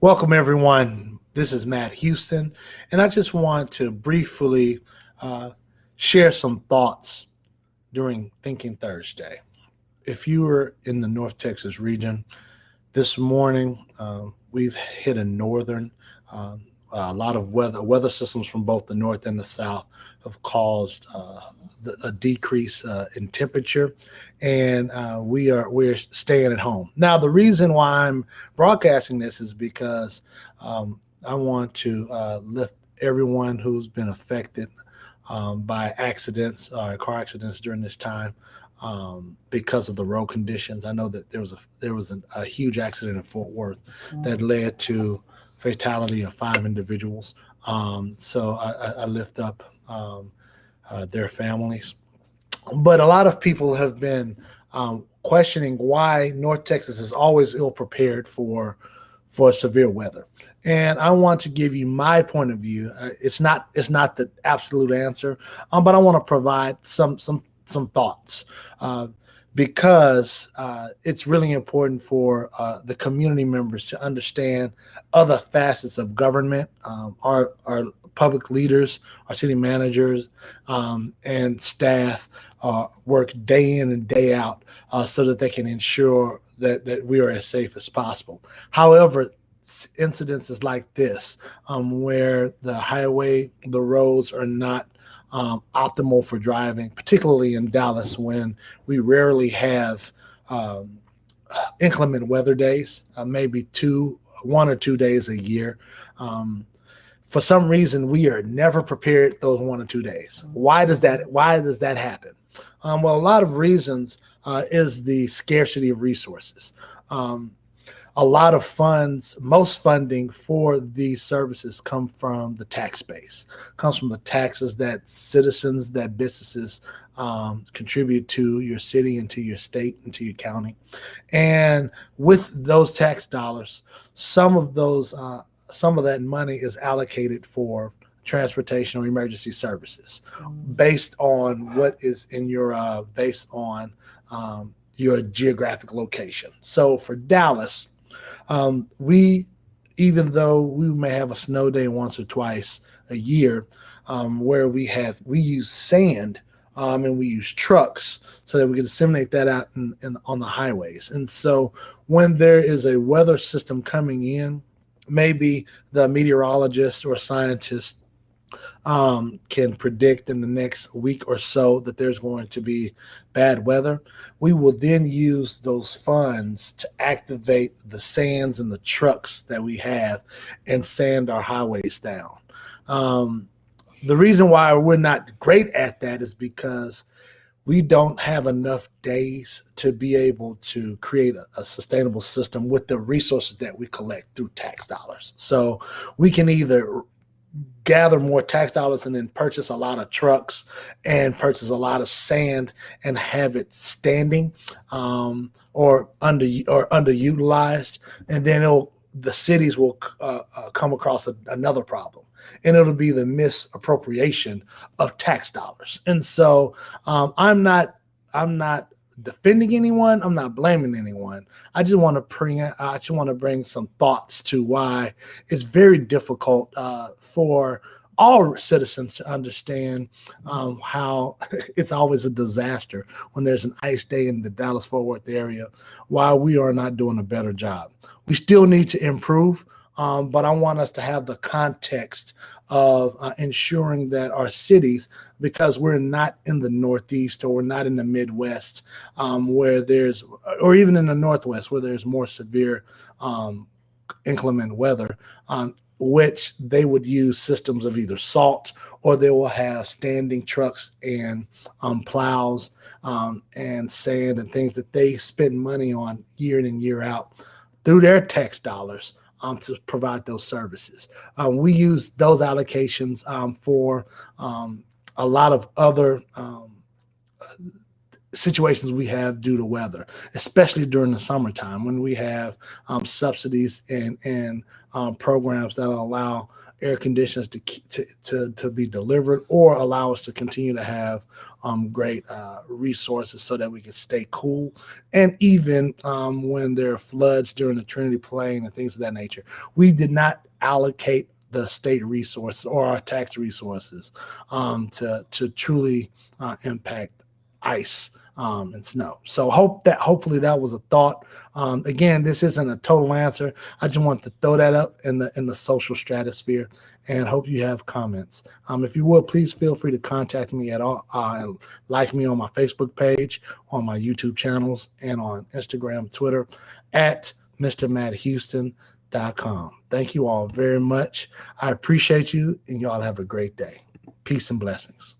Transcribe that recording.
Welcome, everyone. This is Matt Houston, and I just want to briefly uh, share some thoughts during Thinking Thursday. If you were in the North Texas region this morning, we've hit a northern. A lot of weather systems from both the north and the south have caused a decrease in temperature, and we're staying at home. Now, the reason why I'm broadcasting this is because I want to lift everyone who's been affected by accidents or car accidents during this time because of the road conditions. I know that there was a huge accident in Fort Worth that led to fatality of five individuals. So I lift up their families. But a lot of people have been questioning why North Texas is always ill prepared for severe weather. And I want to give you my point of view. It's not the absolute answer, but I want to provide some thoughts because it's really important for the community members to understand other facets of government. Our public leaders, our city managers, and staff work day in and day out so that they can ensure that we are as safe as possible. However, incidences like this, where the roads are not optimal for driving, particularly in Dallas when we rarely have um, inclement weather days, maybe 1 or 2 days a year. Um, for some reason, we are never prepared those 1 or 2 days. Why does that happen? Well, a lot of reasons is the scarcity of resources. Um, a lot of funds, most funding for these services come from the tax base, comes from the taxes that citizens, that businesses contribute to your city and to your state and to your county. And with those tax dollars, some of those, some of that money is allocated for transportation or emergency services, based on what is in your, based on your geographic location. So for Dallas, we, even though we may have a snow day once or twice a year, where we use sand, and we use trucks so that we can disseminate that out on the highways. And so when there is a weather system coming in, maybe the meteorologist or scientist can predict in the next week or so that there's going to be bad weather. We will then use those funds to activate the sands and the trucks that we have and sand our highways down. Um, the reason why we're not great at that is because we don't have enough days to be able to create a sustainable system with the resources that we collect through tax dollars. So we can either gather more tax dollars and then purchase a lot of trucks and purchase a lot of sand and have it standing, or underutilized, and then the cities will come across another problem, and it'll be the misappropriation of tax dollars. And so I'm not defending anyone. I'm not blaming anyone. I just want to bring some thoughts to why it's very difficult for all citizens to understand how it's always a disaster when there's an ice day in the Dallas Fort Worth area, why we are not doing a better job. We still need to improve, but I want us to have the context of ensuring that our cities, because we're not in the Northeast or we're not in the Midwest, where there's, or even in the Northwest where there's more severe um, inclement weather, which they would use systems of either salt, or they will have standing trucks and plows, and sand and things that they spend money on year in and year out through their tax dollars to provide those services. We use those allocations for a lot of other situations we have due to weather, especially during the summertime when we have subsidies and programs that allow air conditions to be delivered or allow us to continue to have great resources so that we can stay cool. And even when there are floods during the Trinity Plain and things of that nature, we did not allocate the state resources or our tax resources to truly impact ice and snow. So hopefully that was a thought. Again, this isn't a total answer. I just want to throw that up in the social stratosphere, and hope you have comments. If you would, please feel free to contact me at all and like me on my Facebook page, on my YouTube channels, and on Instagram, Twitter at MrMattHouston.com. Thank you all very much. I appreciate you, and y'all have a great day. Peace and blessings.